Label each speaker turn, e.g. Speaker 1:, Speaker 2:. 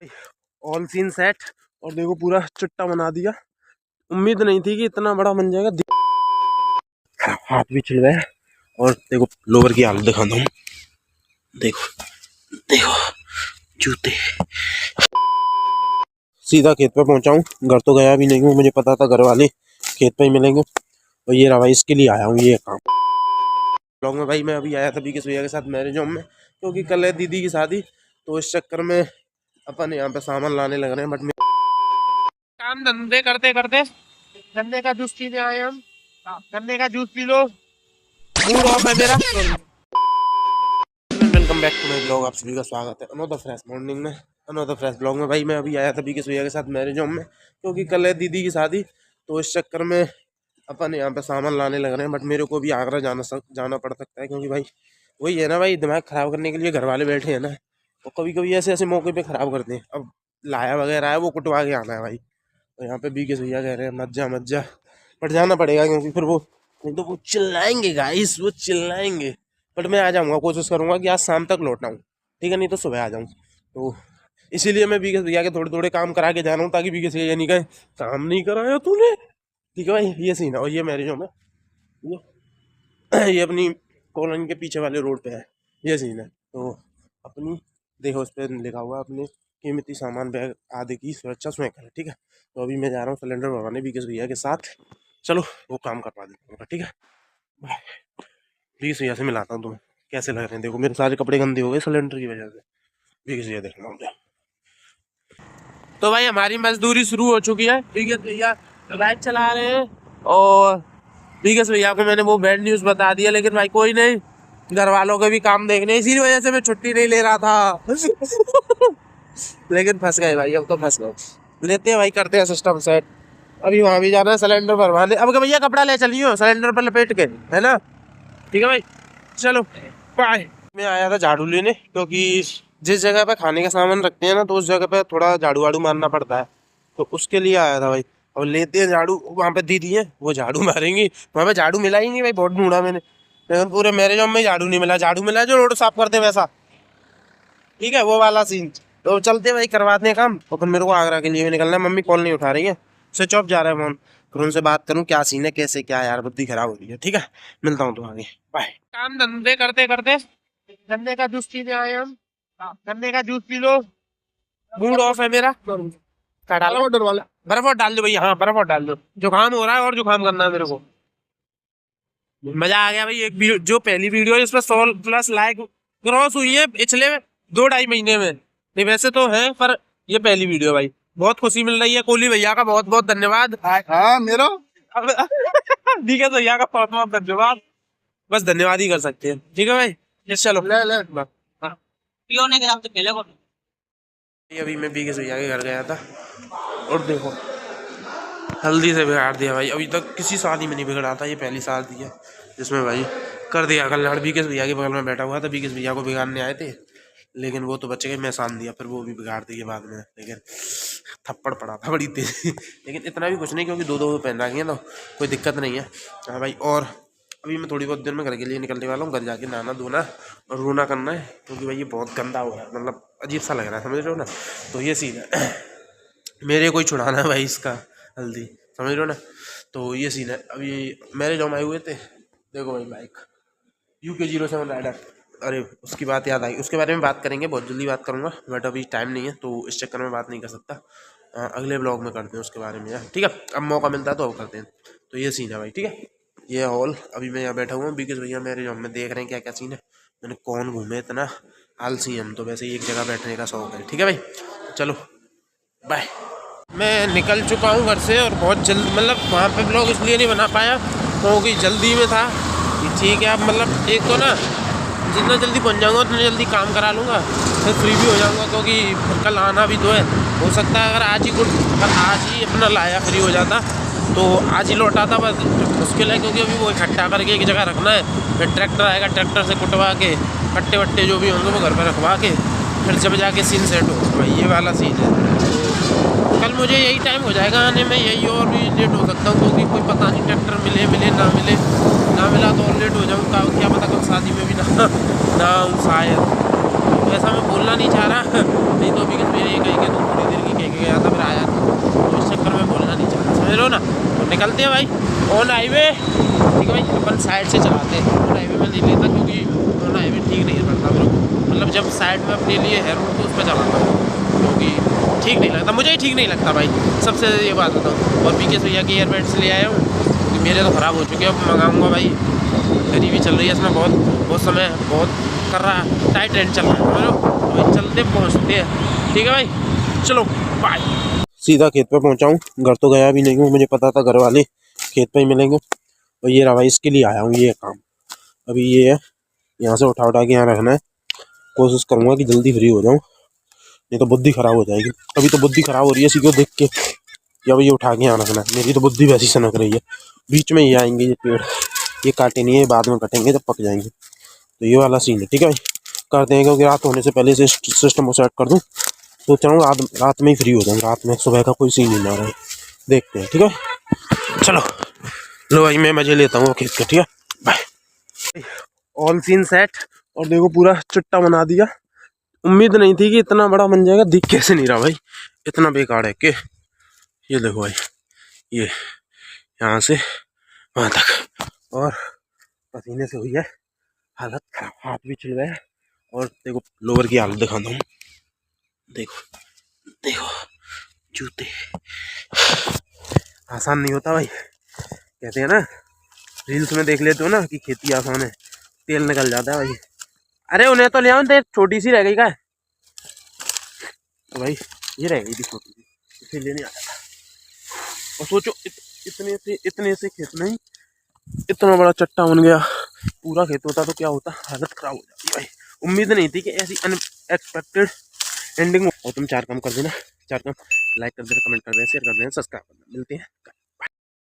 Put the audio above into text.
Speaker 1: All scene set और देखो पूरा चुट्टा बना दिया। उम्मीद नहीं थी कि इतना बड़ा बन जाएगा। हाथ भी छिल गया और देखो लोवर की हालत दिखाता हूँ। देखो देखो जूते। सीधा खेत पे पहुंचा हूँ, घर तो गया भी नहीं हूँ। मुझे पता था घर वाले खेत पे ही मिलेंगे और ये रहा भाई, इसके लिए आया हूँ ये काम। ब्लॉग में भाई मैं अभी आया था बीके भैया के साथ मैरिज होम में, क्योंकि कल है दीदी की शादी, तो इस चक्कर में अपन यहाँ पे सामान लाने लग रहे हैं। बट काम धंधे करते करते गन्ने का जूस पीने आए हम। गन्ने का जूस पी लो, मूड ऑफ है मेरा। Welcome back to my blog, आप सभी का स्वागत है अनदर फ्रेश मॉर्निंग में, अनदर फ्रेश ब्लॉग में। भाई मैं अभी आया था बीके भैया के साथ मैरिज होम में, क्योंकि कल है दीदी की शादी, तो इस चक्कर में अपन यहाँ पे सामान लाने लग रहे हैं। बट मेरे को भी आगरा जाना पड़ सकता है, क्योंकि भाई वही है ना भाई, दिमाग खराब करने के लिए घर वाले बैठे हैं ना, तो कभी कभी ऐसे ऐसे मौके पे खराब करते हैं। अब लाया वगैरह है वो कुटवा के आना है भाई, तो यहाँ पे बीके भैया कह रहे हैं मत जा, बट जाना पड़ेगा, क्योंकि फिर वो नहीं तो वो चिल्लाएंगे गाइस, वो चिल्लाएंगे। बट मैं आ जाऊँगा, कोशिश करूँगा कि आज शाम तक लौट आऊँ, ठीक है, नहीं तो सुबह आ जाऊँ। तो इसीलिए मैं बीके भैया के थोड़े थोड़े काम करा के जा रहा हूँ, ताकि बीके भैया नहीं कहे काम नहीं कराया तूने, ठीक है भाई। ये सीन है। और ये मैरिज होम है, ये अपनी कॉलोनी के पीछे वाले रोड पे है, ये सीन है। तो अपनी देखो उस पर लिखा हुआ अपने कीमती सामान बैग आदि की सुरक्षा स्वयं करें, ठीक है। तो अभी मैं जा रहा हूँ सिलेंडर भरवाने बीके भैया के साथ। चलो वो काम करवा देता हूँ, ठीक है। बीके भैया से मिलाता हूँ तुम्हें, कैसे लग रहे हैं। देखो मेरे सारे कपड़े गंदे हो गए सिलेंडर की वजह से। बीके भैया देखना मुझे। तो भाई हमारी मजदूरी शुरू हो चुकी है। बीके भैया बाइक चला रहे हैं और बीके भैया को मैंने वो बैड न्यूज़ बता दिया, लेकिन भाई कोई नहीं, घर वालों के भी काम देखने, इसी वजह से मैं छुट्टी नहीं ले रहा था। लेकिन फंस गए भाई, अब तो फंस गए। लेते हैं भाई, करते हैं सिस्टम सेट। अभी वहां भी जाना है सिलेंडर भरवाने। अब क्या भैया कपड़ा ले चलियो सिलेंडर पर लपेट के, है ना, ठीक है भाई। चलो बाय। मैं आया था झाड़ू लेने, क्योंकि जिस जगह पे खाने का सामान रखते हैं ना, तो उस जगह पे थोड़ा झाड़ू वाड़ू मारना पड़ता है, तो उसके लिए आया था भाई। और लेते हैं झाड़ू, वहाँ पे दीदी है वो झाड़ू मारेंगी। वहाँ पे झाड़ू मिला ही नहीं भाई, बहुत ढूंढा मैंने, लेकिन पूरे मैरिज होम में झाड़ू नहीं मिला। झाड़ू मिला जो रोड साफ करते वैसा, ठीक है, वो वाला सीन। तो चलते भाई करवाते हैं काम, और फिर मेरे को आगरा के लिए भी निकलना है। मम्मी कॉल नहीं उठा रही है, स्विच ऑफ जा रहा है फोन, फिर उनसे बात करूँ क्या सीन है, कैसे क्या यार, बुद्धि खराब हो रही है, ठीक है। मिलता हूँ तो आगे, बाय। काम धंधे करते करते गन्ने का जूस पीने आए हम। गन्ने का जूस पी लो, मूड ऑफ है मेरा। क्या डालो, बर्फ और डाल दो भैया, हाँ बर्फ और डाल दो, जुकाम हो रहा है और जुकाम करना है मेरे को। मजा आ गया भाई। एक जो पहली वीडियो है इसमें 100+ लाइक क्रॉस हुई है पिछले 2-2.5 महीने में, नहीं वैसे तो है, पर ये पहली वीडियो भाई, बहुत खुशी मिल रही है। कोहली भैया का बहुत बहुत धन्यवाद। हाँ मेरा ठीक है, भैया का बहुत बहुत धन्यवाद, बस धन्यवाद ही कर सकते हैं, ठीक है भाई। चलो अभी मैं बीके भैया के घर गया था और देखो हल्दी से बिगाड़ दिया भाई। अभी तक किसी शादी में नहीं बिगड़ा था, ये पहली शादी है जिसमें भाई कर दिया। कल बीके भैया के बगल में बैठा हुआ था, बीके भैया को बिगाड़ने आए थे, लेकिन वो तो बच गए, मैं सान दिया, फिर वो भी बिगाड़ दिए बाद में, लेकिन थप्पड़ पड़ा था बड़ी तेज। लेकिन इतना भी कुछ नहीं, क्योंकि दो पहन रखी है तो कोई दिक्कत नहीं है। हाँ भाई, और अभी मैं थोड़ी बहुत देर में घर के लिए निकलने वाला हूँ। घर जाके नहाना धोना और रोना करना है, क्योंकि भाई ये बहुत गंदा हो रहा है, मतलब अजीब सा लग रहा है, समझ रहे हो ना। तो ये सीन है, मेरे को ही छुड़ाना है भाई इसका हल्दी, समझ रहे हो ना। तो ये सीन है। अभी मेरे जो आए हुए थे, देखो भाई बाइक UK07 राइडर, अरे उसकी बात याद आई, उसके बारे में बात करेंगे, बहुत जल्दी बात करूँगा, बट अभी टाइम नहीं है, तो इस चक्कर में बात नहीं कर सकता। अगले ब्लॉग में करते हैं उसके बारे में यार, ठीक है। अब मौका मिलता है तो अब करते हैं। तो ये सीन है भाई, ठीक है। ये हॉल, अभी मैं यहाँ बैठा हुआ हूँ, बीके भैया मेरे जो में देख रहे हैं क्या क्या सीन है। मैंने कौन घूमे, इतना आलसी हम तो, वैसे ही एक जगह बैठने का शौक है, ठीक है भाई। चलो बाय। मैं निकल चुका हूँ घर से, और बहुत जल्द, मतलब वहाँ पे ब्लॉग इसलिए नहीं बना पाया क्योंकि जल्दी में था कि ठीक है। अब मतलब एक तो ना, जितना जल्दी पहुँच जाऊँगा उतना जल्दी काम करा लूँगा, फिर फ्री भी हो जाऊँगा, क्योंकि कल आना भी तो है। हो सकता है अगर आज ही अपना लाया फ्री हो जाता तो आज ही लौटा था, बस मुश्किल है, क्योंकि अभी वो इकट्ठा करके एक जगह रखना है, फिर ट्रैक्टर आएगा, ट्रैक्टर से कुटवा के कट्टे वट्टे जो भी होंगे वो घर पर रखवा के, फिर जब जाके सीन सेट हो भाई, ये वाला सीन है। तो कल मुझे यही टाइम हो जाएगा आने में, यही और भी लेट हो सकता हूँ, क्योंकि कोई पता नहीं ट्रैक्टर मिले ना मिला तो और लेट हो जाऊँगा, क्या पता कल शादी में भी ना हूँ शायद। ऐसा मैं बोलना नहीं चाह रहा, नहीं तो अभी ये कहेंगे निकलते हैं भाई ऑन हाईवे। ठीक है भाई, अपन साइड से चलाते हैं, ऑन हाईवे में नहीं लेता क्योंकि ऑन हाईवे ठीक नहीं पड़ता मेरे को। मतलब जब साइड में अपने लिए है रोड तो उस पर चलाता हूँ, क्योंकि ठीक नहीं लगता, मुझे ही ठीक नहीं लगता भाई, सबसे ये बात बताऊँ। और बीके भैया के ईयरबड्स ले आया हूँ क्योंकि मेरे तो ख़राब हो चुके हैं, अब मंगाऊँगा भाई। गरीबी चल रही है इसमें, बहुत समय बहुत कर रहा है, टाइट ट्रेंड चल रहा है तो भाई चलते पहुँचते हैं। ठीक है भाई, चलो बाय। सीधा खेत पे पहुँचा हूँ, घर तो गया भी नहीं हूँ, मुझे पता था घर वाले खेत पे ही मिलेंगे। और ये रहा भाई, इसके लिए आया हूँ ये काम। अभी ये है, यहाँ से उठा के यहाँ रखना है। कोशिश करूँगा कि जल्दी फ्री हो जाऊँ, नहीं तो बुद्धि खराब हो जाएगी। अभी तो बुद्धि खराब हो रही है इसी को देख के, या भाई ये उठा के यहाँ रखना है। मेरी तो बुद्धि वैसी सनक रही है। बीच में ये आएंगे ये पेड़, ये काटे नहीं है, बाद में कटेंगे जब पक जाएंगे। तो ये वाला सीन है। ठीक है भाई, कर देंगे क्योंकि रात होने से पहले से सिस्टम को सेट कर दूँ तो चलूँ रात में ही फ्री हो जाऊँ। रात में सुबह का कोई सीन नहीं ना रहा है, देखते हैं। ठीक है, चलो लो भाई, मैं मजे लेता हूँ खेत का। ठीक है, बाय। ऑल सीन सेट, और देखो पूरा चुट्टा बना दिया। उम्मीद नहीं थी कि इतना बड़ा बन जाएगा, दिख कैसे नहीं रहा भाई, इतना बेकार है कि ये देखो भाई, ये यहाँ से वहाँ तक, और पसीने से हुई है हालत खराब, हाथ भी छिल गए। और देखो लोअर की हालत दिखाता हूँ, देखो देखो जूते। आसान नहीं होता भाई, कहते हैं ना, रील्स में देख लेते हो ना कि खेती आसान है, तेल निकल जाता है भाई। अरे उन्हें तो ले आओ, देर छोटी सी रह गई का, तो भाई ये रह गई थी छोटी सी, इसीलिए नहीं आया था। और सोचो इतने से खेत में ही इतना बड़ा चट्टा बन गया। पूरा खेत होता तो क्या होता, हालत खराब हो जाती भाई। उम्मीद नहीं थी कि ऐसी अनएक्सपेक्टेड एंडिंग हो। और तुम 4 काम कर देना, 4 काम, लाइक कर देना, कमेंट कर देना, शेयर कर देना, सब्सक्राइब कर देना। मिलते हैं।